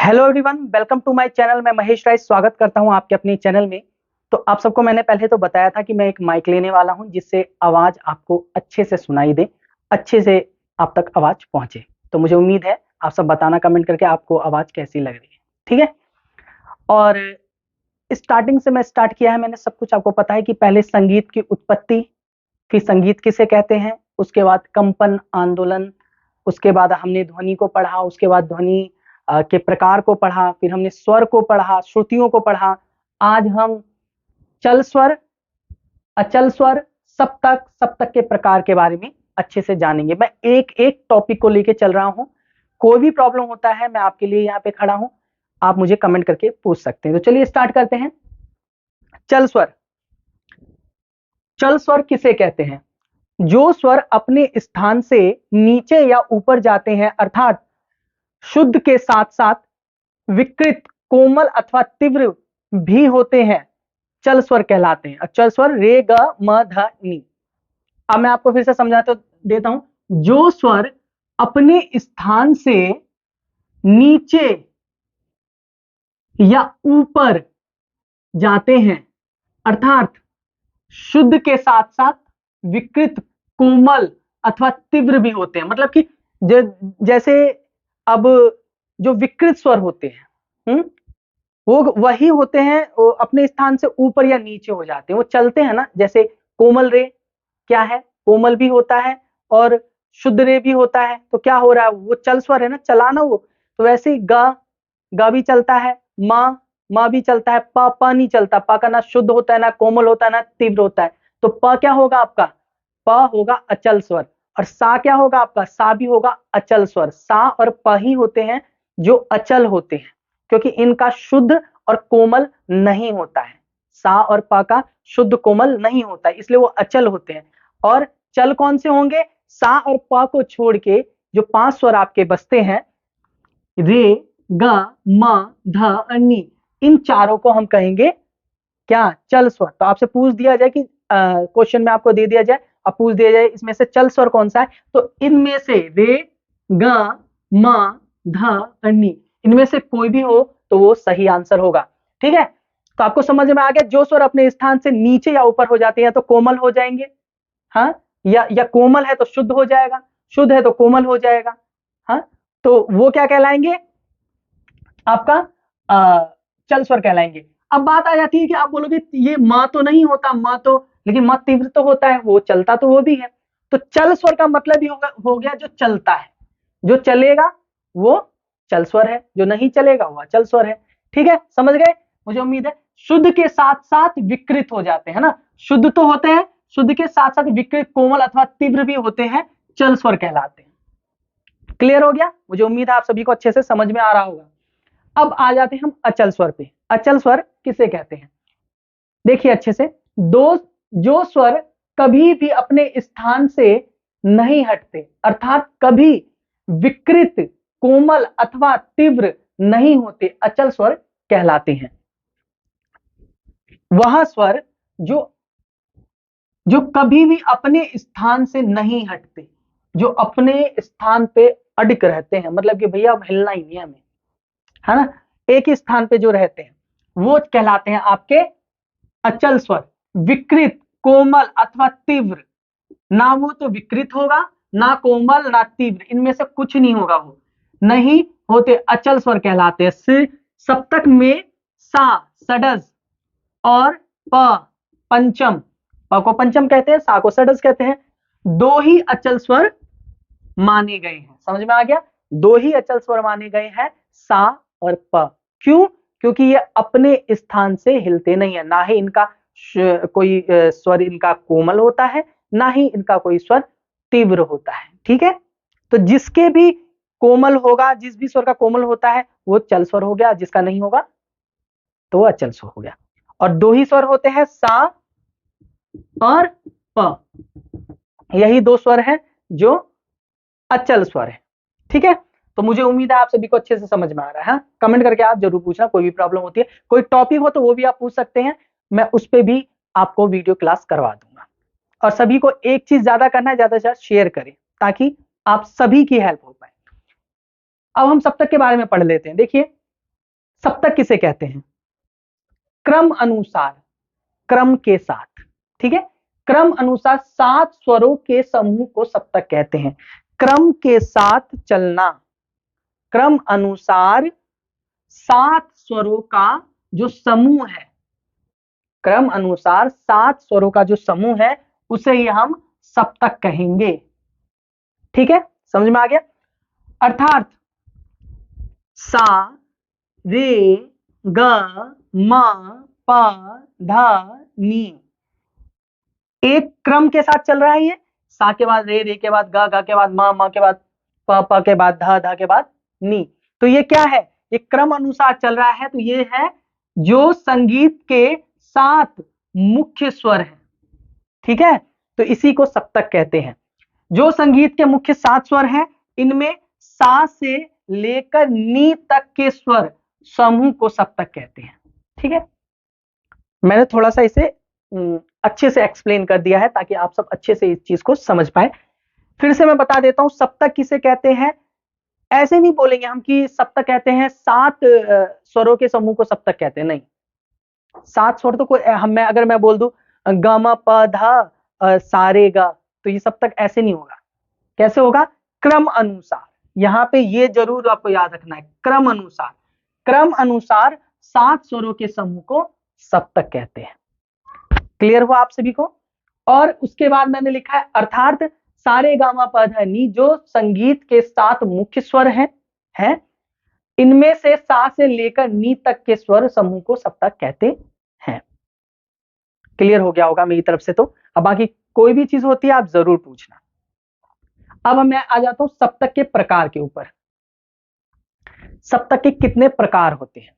Hello everyone, welcome to my channel. मैं महेश राय स्वागत करता हूं आपके अपने चैनल में। तो आप सबको मैंने पहले तो बताया था कि मैं एक माइक लेने वाला हूं जिससे आवाज आपको अच्छे से सुनाई दे, अच्छे से आप तक आवाज पहुंचे। तो मुझे उम्मीद है आप सब बताना कमेंट करके आपको आवाज कैसी लग रही है, ठीक है। और स्टार्टिंग से मैं स्टार्ट किया है, मैंने सब कुछ आपको पता है कि पहले संगीत की उत्पत्ति, फिर संगीत किसे कहते हैं, उसके बाद कंपन आंदोलन, उसके बाद हमने ध्वनि को पढ़ा, उसके बाद ध्वनि के प्रकार को पढ़ा, फिर हमने स्वर को पढ़ा, श्रुतियों को पढ़ा। आज हम चल स्वर, अचल स्वर, सप्तक, सप्तक के प्रकार के बारे में अच्छे से जानेंगे। मैं एक एक टॉपिक को लेके चल रहा हूं। कोई भी प्रॉब्लम होता है मैं आपके लिए यहाँ पे खड़ा हूं, आप मुझे कमेंट करके पूछ सकते हैं। तो चलिए स्टार्ट करते हैं। चल स्वर। चल स्वर किसे कहते हैं? जो स्वर अपने स्थान से नीचे या ऊपर जाते हैं, अर्थात शुद्ध के साथ साथ विकृत, कोमल अथवा तीव्र भी होते हैं, चल स्वर कहलाते हैं। चल स्वर रे ग म ध नि। अब मैं आपको फिर से समझा तो देता हूं। जो स्वर अपने स्थान से नीचे या ऊपर जाते हैं, अर्थात शुद्ध के साथ साथ विकृत, कोमल अथवा तीव्र भी होते हैं। मतलब कि जैसे अब जो विकृत स्वर होते हैं, वो वही होते हैं, वो अपने स्थान से ऊपर या नीचे हो जाते हैं, वो चलते हैं ना। जैसे कोमल रे क्या है, कोमल भी होता है और शुद्ध रे भी होता है। तो क्या हो रहा है, वो चल स्वर है ना, चलाना वो। तो वैसे ही ग भी चलता है, म भी चलता है, प नहीं चलता। प का ना शुद्ध होता है, ना कोमल होता है, ना तीव्र होता है। तो प क्या होगा आपका, प होगा अचल स्वर। और सा क्या होगा आपका, सा भी होगा अचल स्वर। सा और प ही होते हैं जो अचल होते हैं, क्योंकि इनका शुद्ध और कोमल नहीं होता है। सा और प का शुद्ध कोमल नहीं होता है, इसलिए वो अचल होते हैं। और चल कौन से होंगे, सा और प को छोड़ के जो 5 स्वर आपके बचते हैं, रे ग म ध नि, इन चारों को हम कहेंगे क्या, चल स्वर। तो आपसे पूछ दिया जाए कि क्वेश्चन में आपको दे दिया जाए, अब पूछ दिया जाए इसमें से चल स्वर कौन सा है, तो इनमें से रे ग म ध नि, इनमें से कोई भी हो तो वो सही आंसर होगा, ठीक है। तो आपको समझ में आ गया, जो स्वर अपने स्थान से नीचे या ऊपर हो जाते हैं तो कोमल हो जाएंगे, हाँ, या कोमल है तो शुद्ध हो जाएगा, शुद्ध है तो कोमल हो जाएगा, हाँ। तो वो क्या कहलाएंगे, आपका चल स्वर कहलाएंगे। अब बात आ जाती है कि आप बोलोगे ये म तो नहीं होता, म तो, लेकिन म तीव्र तो होता है, वो चलता तो वो भी है। तो चल स्वर का मतलब ही हो गया जो चलता है, जो चलेगा वो चल स्वर है, जो नहीं चलेगा वो अचल स्वर है, ठीक है, समझ गए। मुझे उम्मीद है। शुद्ध के साथ साथ विकृत हो जाते हैं ना, शुद्ध तो होते हैं, शुद्ध के साथ साथ विकृत, कोमल अथवा तीव्र भी होते हैं, चल स्वर कहलाते हैं। क्लियर हो गया, मुझे उम्मीद है आप सभी को अच्छे से समझ में आ रहा होगा। अब आ जाते हैं हम अचल स्वर पे। अचल स्वर किसे कहते हैं, देखिए अच्छे से। दो जो स्वर कभी भी अपने स्थान से नहीं हटते, अर्थात कभी विकृत, कोमल अथवा तीव्र नहीं होते, अचल स्वर कहलाते हैं। वह स्वर जो जो कभी भी अपने स्थान से नहीं हटते, जो अपने स्थान पे अडिग रहते हैं, मतलब कि भैया अब हिलना ही नहीं है हमें, है ना, एक ही स्थान पे जो रहते हैं, वो कहलाते हैं आपके अचल स्वर। विकृत, कोमल अथवा तीव्र, ना वो तो विकृत होगा, ना कोमल, ना तीव्र, इनमें से कुछ नहीं होगा, वो नहीं होते, अचल स्वर कहलाते हैं। सप्तक में सा षडज और प पंचम, प को पंचम कहते हैं, सा को षडज कहते हैं, दो ही अचल स्वर माने गए हैं। समझ में आ गया, दो ही अचल स्वर माने गए हैं, सा और प। क्यों, क्योंकि ये अपने स्थान से हिलते नहीं है, ना ही इनका कोई स्वर इनका कोमल होता है, ना ही इनका कोई स्वर तीव्र होता है, ठीक है। तो जिसके भी कोमल होगा, जिस भी स्वर का कोमल होता है वो चल स्वर हो गया, जिसका नहीं होगा तो वो अचल स्वर हो गया। और दो ही स्वर होते हैं, सा और प, यही दो स्वर हैं जो अचल स्वर है, ठीक है। तो मुझे उम्मीद है आप सभी को अच्छे से समझ में आ रहा है, हाँ? कमेंट करके आप जरूर पूछना, कोई भी प्रॉब्लम होती है, कोई टॉपिक हो तो वो भी आप पूछ सकते हैं, मैं उस पर भी आपको वीडियो क्लास करवा दूंगा। और सभी को एक चीज ज्यादा करना है, ज्यादा से ज्यादा शेयर करें ताकि आप सभी की हेल्प हो पाए। अब हम सप्तक के बारे में पढ़ लेते हैं। देखिए सप्तक किसे कहते हैं? क्रम अनुसार, क्रम के साथ, ठीक है, क्रम अनुसार 7 स्वरों के समूह को सप्तक कहते हैं। क्रम के साथ चलना, क्रम अनुसार 7 स्वरों का जो समूह है, क्रम अनुसार 7 स्वरों का जो समूह है उसे ही हम सप्तक कहेंगे। ठीक है, समझ में आ गया? अर्थात सा, रे, ग, म, प, ध, नी, एक क्रम के साथ चल रहा है। ये सा के बाद रे, रे के बाद ग, ग के बाद म के बाद प के बाद ध के बाद नी। तो ये क्या है? ये क्रम अनुसार चल रहा है। तो ये है जो संगीत के 7 मुख्य स्वर हैं। ठीक है, तो इसी को सप्तक कहते हैं। जो संगीत के मुख्य 7 स्वर हैं, इनमें सा से लेकर नी तक के स्वर समूह को सप्तक कहते हैं। ठीक है, मैंने थोड़ा सा इसे अच्छे से एक्सप्लेन कर दिया है ताकि आप सब अच्छे से इस चीज को समझ पाए। फिर से मैं बता देता हूं सप्तक किसे कहते हैं। ऐसे नहीं बोलेंगे हम कि सप्तक कहते हैं 7 स्वरों के समूह को सप्तक कहते हैं, नहीं। 7 स्वर तो कोई मैं अगर मैं बोल दूं ग म प ध सा रे ग, तो ये सप्तक ऐसे नहीं होगा। कैसे होगा? क्रम अनुसार। यहां पे ये जरूर आपको याद रखना है, क्रम अनुसार। क्रम अनुसार 7 स्वरों के समूह को सप्तक कहते हैं। क्लियर हुआ आप सभी को? और उसके बाद मैंने लिखा है अर्थात सारे गामा प ध नी जो संगीत के 7 मुख्य स्वर हैं, इनमें से सा से लेकर नी तक के स्वर समूह को सप्तक कहते हैं। क्लियर हो गया होगा मेरी तरफ से। तो अब बाकी कोई भी चीज होती है आप जरूर पूछना। अब मैं आ जाता हूं सप्तक के प्रकार के ऊपर। सप्तक के कितने प्रकार होते हैं?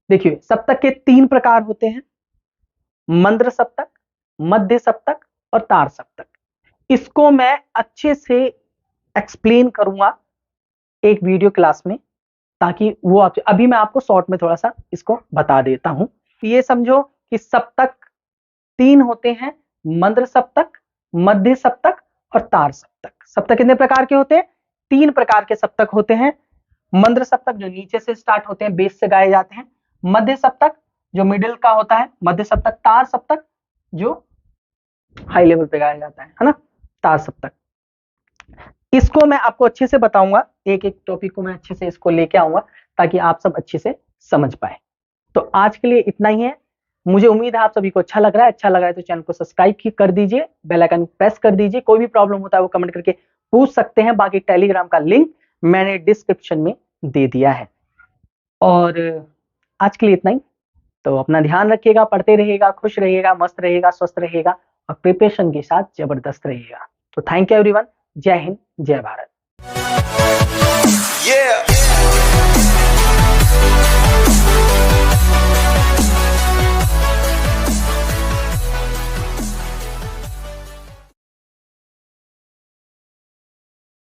देखिए, सप्तक के 3 प्रकार होते हैं, मंद्र सप्तक, मध्य सप्तक और तार सप्तक। इसको मैं अच्छे से एक्सप्लेन करूंगा एक वीडियो क्लास में, ताकि वो आप अभी मैं आपको शॉर्ट में थोड़ा सा इसको बता देता हूं। ये समझो कि सप्तक 3 होते हैं, मंद्र सप्तक, मध्य सप्तक और तार सप्तक। सप्तक कितने प्रकार के होते हैं? 3 प्रकार के सप्तक होते हैं। मंद्र सप्तक जो नीचे से स्टार्ट होते हैं, बेस से गाए जाते हैं। मध्य सप्तक जो मिडिल का होता है, मध्य सप्तक। तार सप्तक जो हाई लेवल पे गाया जाता है ना, तार सप्तक। इसको मैं आपको अच्छे से बताऊंगा, एक एक टॉपिक को मैं अच्छे से इसको लेके आऊंगा ताकि आप सब अच्छे से समझ पाए। तो आज के लिए इतना ही है। मुझे उम्मीद है आप सभी को अच्छा लग रहा है। अच्छा लग रहा है तो चैनल को सब्सक्राइब कर दीजिए, बेल आइकन प्रेस कर दीजिए। कोई भी प्रॉब्लम होता है वो कमेंट करके पूछ सकते हैं। बाकी टेलीग्राम का लिंक मैंने डिस्क्रिप्शन में दे दिया है। और आज के लिए इतना ही। तो अपना ध्यान रखिएगा, पढ़ते रहिएगा, खुश रहिएगा, मस्त रहिएगा, स्वस्थ रहिएगा और प्रिपरेशन के साथ जबरदस्त रहिएगा। तो थैंक यू एवरीवन। जय हिंद, जय भारत।